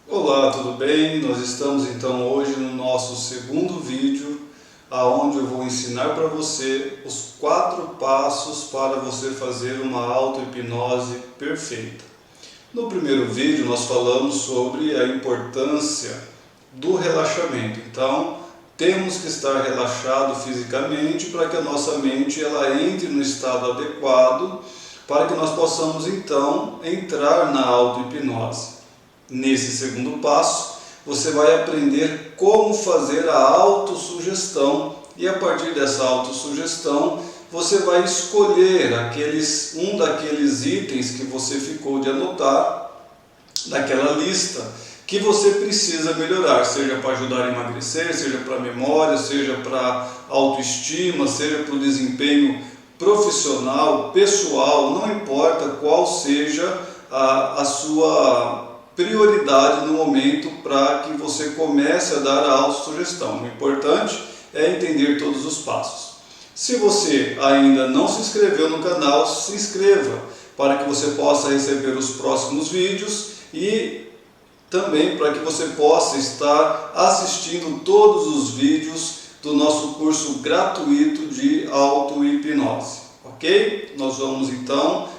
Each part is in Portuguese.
Olá, tudo bem? Nós estamos então hoje no nosso segundo vídeo, aonde eu vou ensinar para você os 4 passos para você fazer uma auto-hipnose perfeita. No primeiro vídeo nós falamos sobre a importância do relaxamento. Então, temos que estar relaxado fisicamente para que a nossa mente ela entre no estado adequado para que nós possamos então entrar na auto-hipnose. Nesse segundo passo, você vai aprender como fazer a autossugestão e a partir dessa autossugestão, você vai escolher um daqueles itens que você ficou de anotar daquela lista que você precisa melhorar, seja para ajudar a emagrecer, seja para a memória, seja para a autoestima, seja para o desempenho profissional, pessoal, não importa qual seja a sua prioridade no momento para que você comece a dar a autossugestão. O importante é entender todos os passos. Se você ainda não se inscreveu no canal, se inscreva para que você possa receber os próximos vídeos e também para que você possa estar assistindo todos os vídeos do nosso curso gratuito de auto-hipnose. Ok? Nós vamos então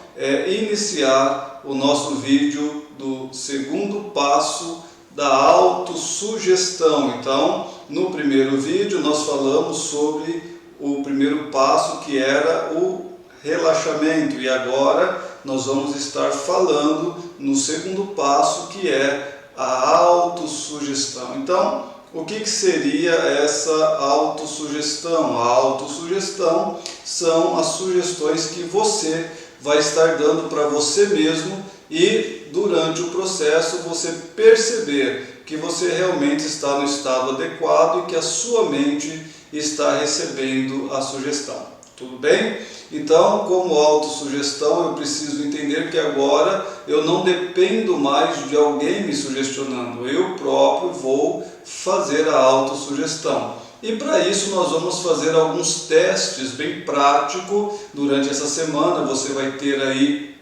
iniciar o nosso vídeo do segundo passo da autossugestão. Então, no primeiro vídeo nós falamos sobre o primeiro passo, que era o relaxamento, e agora nós vamos estar falando no segundo passo, que é a autossugestão. Então, o que seria essa autossugestão? A autossugestão são as sugestões que você vai estar dando para você mesmo e durante o processo você perceber que você realmente está no estado adequado e que a sua mente está recebendo a sugestão. Tudo bem? Então, como autossugestão, eu preciso entender que agora eu não dependo mais de alguém me sugestionando. Eu próprio vou fazer a autossugestão. E para isso nós vamos fazer alguns testes bem práticos. Durante essa semana você vai ter aí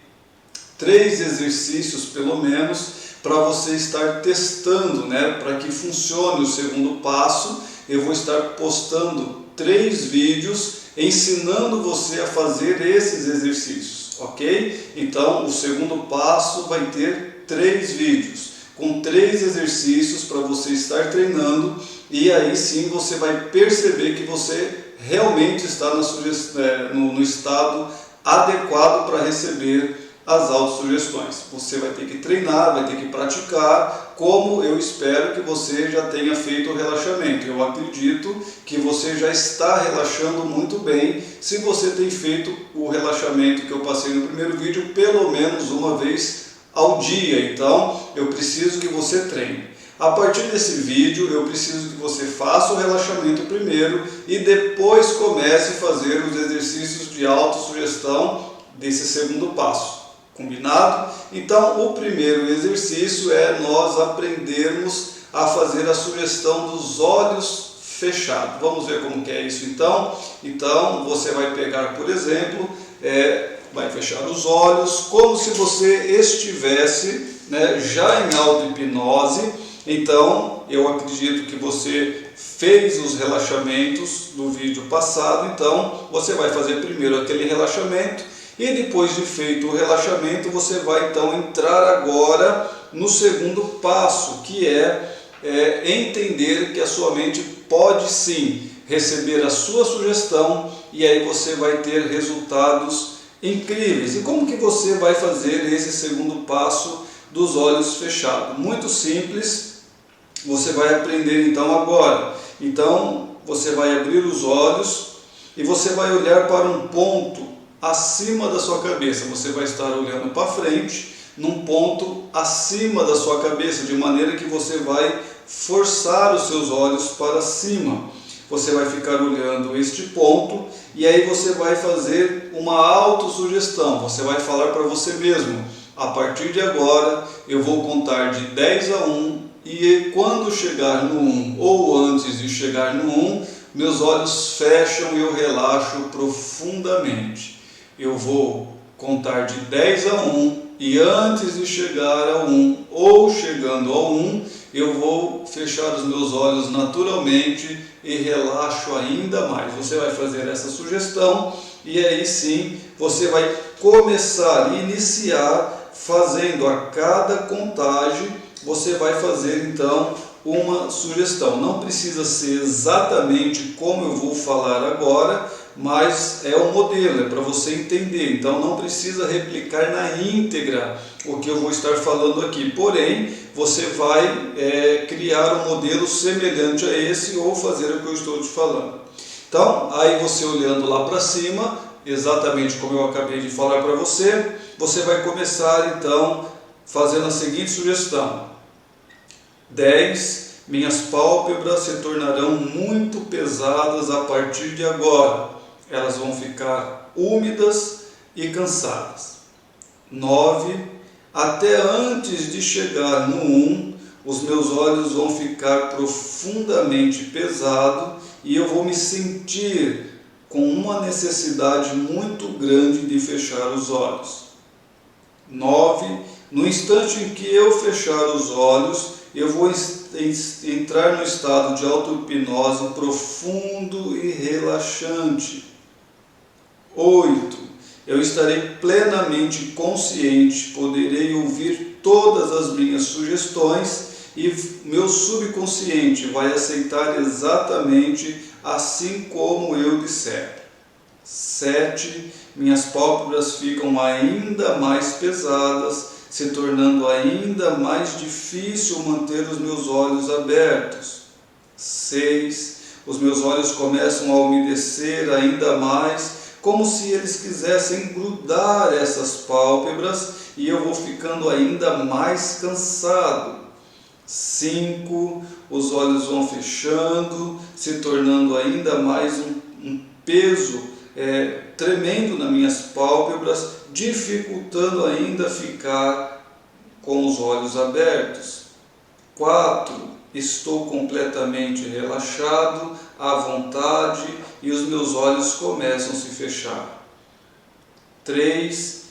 3 exercícios pelo menos para você estar testando, para que funcione o segundo passo. Eu vou estar postando 3 vídeos ensinando você a fazer esses exercícios, ok? Então, o segundo passo vai ter 3 vídeos, com 3 exercícios para você estar treinando, e aí sim você vai perceber que você realmente está no estado adequado para receber as autossugestões. Você vai ter que treinar, vai ter que praticar, como eu espero que você já tenha feito o relaxamento. Eu acredito que você já está relaxando muito bem, se você tem feito o relaxamento que eu passei no primeiro vídeo, pelo menos uma vez ao dia. Então, eu preciso que você treine. A partir desse vídeo, eu preciso que você faça o relaxamento primeiro e depois comece a fazer os exercícios de autossugestão desse segundo passo. Combinado? Então, o primeiro exercício é nós aprendermos a fazer a sugestão dos olhos fechados. Vamos ver como que é isso então? Então, você vai pegar, por exemplo, vai fechar os olhos, como se você estivesse já em auto-hipnose. Então, eu acredito que você fez os relaxamentos do vídeo passado, então você vai fazer primeiro aquele relaxamento e depois de feito o relaxamento, você vai então entrar agora no segundo passo, que é entender que a sua mente pode sim receber a sua sugestão e aí você vai ter resultados incríveis. E como que você vai fazer esse segundo passo dos olhos fechados? Muito simples, você vai aprender então agora. Então, você vai abrir os olhos e você vai olhar para um ponto acima da sua cabeça. Você vai estar olhando para frente, num ponto acima da sua cabeça, de maneira que você vai forçar os seus olhos para cima. Você vai ficar olhando este ponto e aí você vai fazer uma autossugestão. Você vai falar para você mesmo: a partir de agora eu vou contar de 10 a 1 e quando chegar no 1 ou antes de chegar no 1, meus olhos fecham e eu relaxo profundamente. Eu vou contar de 10 a 1 e antes de chegar a 1 ou chegando ao 1, eu vou fechar os meus olhos naturalmente e relaxo ainda mais. Você vai fazer essa sugestão e aí sim você vai começar, iniciar fazendo a cada contagem, você vai fazer então uma sugestão. Não precisa ser exatamente como eu vou falar agora, mas é um modelo, é para você entender. Então não precisa replicar na íntegra o que eu vou estar falando aqui. Porém, você vai criar um modelo semelhante a esse ou fazer o que eu estou te falando. Então, aí você olhando lá para cima, exatamente como eu acabei de falar para você, você vai começar então fazendo a seguinte sugestão: 10. Minhas pálpebras se tornarão muito pesadas a partir de agora. Elas vão ficar úmidas e cansadas. 9. Até antes de chegar no 1, os meus olhos vão ficar profundamente pesados e eu vou me sentir com uma necessidade muito grande de fechar os olhos. 9. No instante em que eu fechar os olhos, eu vou entrar no estado de auto-hipnose profundo e relaxante. 8. Eu estarei plenamente consciente, poderei ouvir todas as minhas sugestões e meu subconsciente vai aceitar exatamente assim como eu disser. 7. Minhas pálpebras ficam ainda mais pesadas, se tornando ainda mais difícil manter os meus olhos abertos. 6. Os meus olhos começam a umedecer ainda mais, como se eles quisessem grudar essas pálpebras, e eu vou ficando ainda mais cansado. 5. Os olhos vão fechando, se tornando ainda mais um peso tremendo nas minhas pálpebras, dificultando ainda ficar com os olhos abertos. 4. Estou completamente relaxado, à vontade, e os meus olhos começam a se fechar. 3.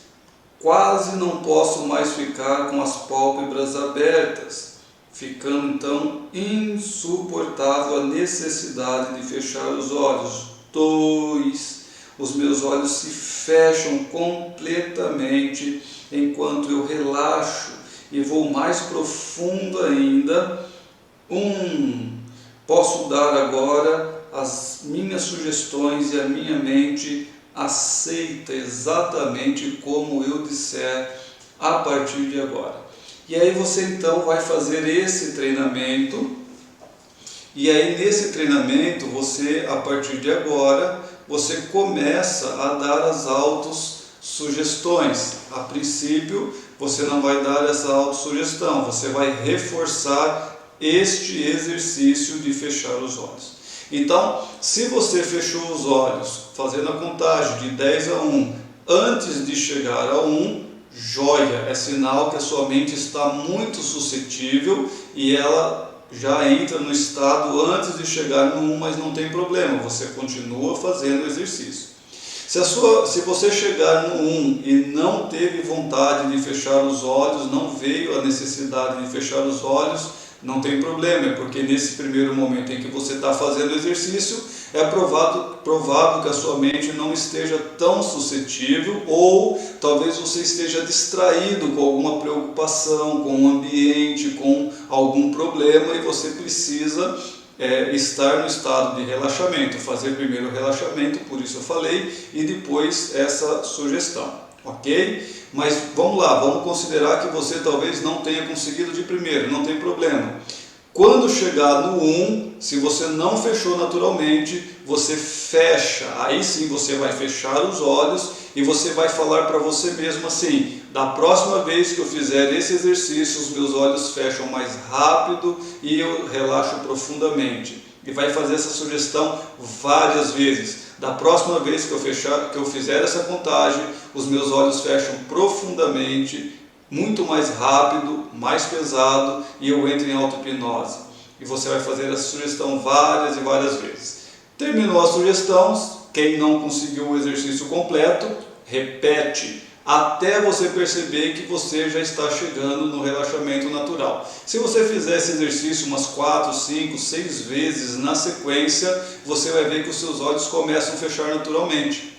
Quase não posso mais ficar com as pálpebras abertas, ficando então insuportável a necessidade de fechar os olhos. 2. Os meus olhos se fecham completamente enquanto eu relaxo e vou mais profundo ainda. 1. Posso dar agora as minhas sugestões e a minha mente aceita exatamente como eu disser a partir de agora. E aí você então vai fazer esse treinamento, e aí nesse treinamento você, a partir de agora, você começa a dar as autossugestões. A princípio você não vai dar essa autossugestão, você vai reforçar este exercício de fechar os olhos. Então, se você fechou os olhos fazendo a contagem de 10 a 1 antes de chegar a 1, joia, é sinal que a sua mente está muito suscetível e ela já entra no estado antes de chegar no 1, mas não tem problema, você continua fazendo o exercício. Se você chegar no 1 e não teve vontade de fechar os olhos, não veio a necessidade de fechar os olhos, não tem problema, porque nesse primeiro momento em que você está fazendo o exercício, é provável que a sua mente não esteja tão suscetível, ou talvez você esteja distraído com alguma preocupação, com o ambiente, com algum problema, e você precisa estar no estado de relaxamento, fazer primeiro o relaxamento, por isso eu falei, e depois essa sugestão, ok? Mas vamos lá, vamos considerar que você talvez não tenha conseguido de primeiro, não tem problema. Quando chegar no 1, se você não fechou naturalmente, você fecha, aí sim você vai fechar os olhos e você vai falar para você mesmo assim: da próxima vez que eu fizer esse exercício, os meus olhos fecham mais rápido e eu relaxo profundamente. E vai fazer essa sugestão várias vezes. Da próxima vez que eu fizer essa contagem, os meus olhos fecham profundamente, muito mais rápido, mais pesado, e eu entro em auto-hipnose. E você vai fazer essa sugestão várias e várias vezes. Terminou a sugestão, quem não conseguiu o exercício completo, repete, até você perceber que você já está chegando no relaxamento natural. legal. Se você fizer esse exercício umas 4, 5, 6 vezes na sequência, você vai ver que os seus olhos começam a fechar naturalmente,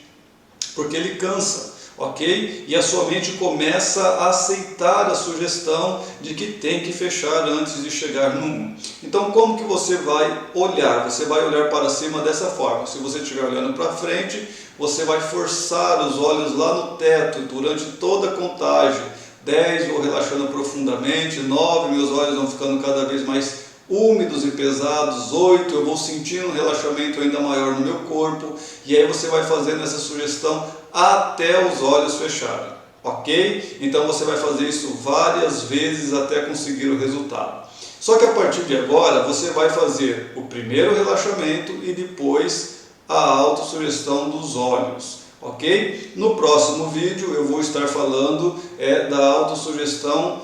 porque ele cansa. Ok? E a sua mente começa a aceitar a sugestão de que tem que fechar antes de chegar no 1. Então, como que você vai olhar? Você vai olhar para cima dessa forma. Se você estiver olhando para frente, você vai forçar os olhos lá no teto durante toda a contagem. 10, vou relaxando profundamente. 9, meus olhos vão ficando cada vez mais úmidos e pesados. 8, eu vou sentindo um relaxamento ainda maior no meu corpo. E aí você vai fazendo essa sugestão até os olhos fecharem, ok? Então você vai fazer isso várias vezes até conseguir o resultado. Só que a partir de agora você vai fazer o primeiro relaxamento e depois a autossugestão dos olhos, ok? No próximo vídeo eu vou estar falando da autossugestão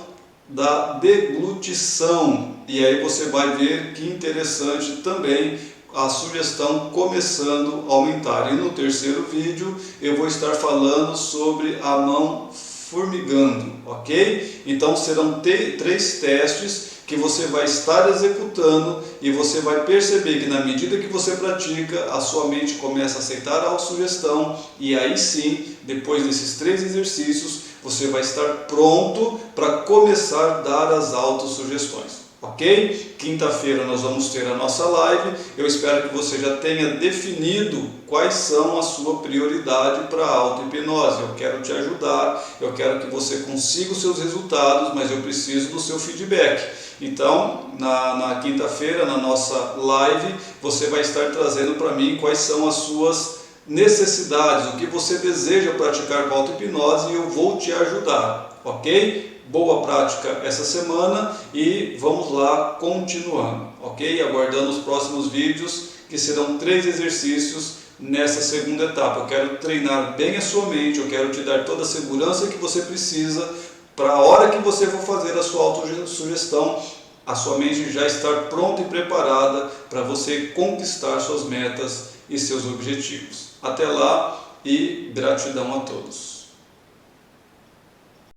da deglutição, e aí você vai ver que interessante também a sugestão começando a aumentar. E no terceiro vídeo eu vou estar falando sobre a mão formigando, ok? Então serão 3 testes que você vai estar executando e você vai perceber que na medida que você pratica, a sua mente começa a aceitar a autossugestão, e aí sim, depois desses 3 exercícios, você vai estar pronto para começar a dar as autossugestões. Ok? Quinta-feira nós vamos ter a nossa live. Eu espero que você já tenha definido quais são a sua prioridade para a auto-hipnose. Eu quero te ajudar, eu quero que você consiga os seus resultados, mas eu preciso do seu feedback. Então, na quinta-feira, na nossa live, você vai estar trazendo para mim quais são as suas necessidades, o que você deseja praticar com a auto-hipnose, e eu vou te ajudar, ok? Boa prática essa semana e vamos lá continuando, ok? Aguardando os próximos vídeos, que serão 3 exercícios nessa segunda etapa. Eu quero treinar bem a sua mente, eu quero te dar toda a segurança que você precisa para a hora que você for fazer a sua autossugestão, a sua mente já estar pronta e preparada para você conquistar suas metas e seus objetivos. Até lá e gratidão a todos.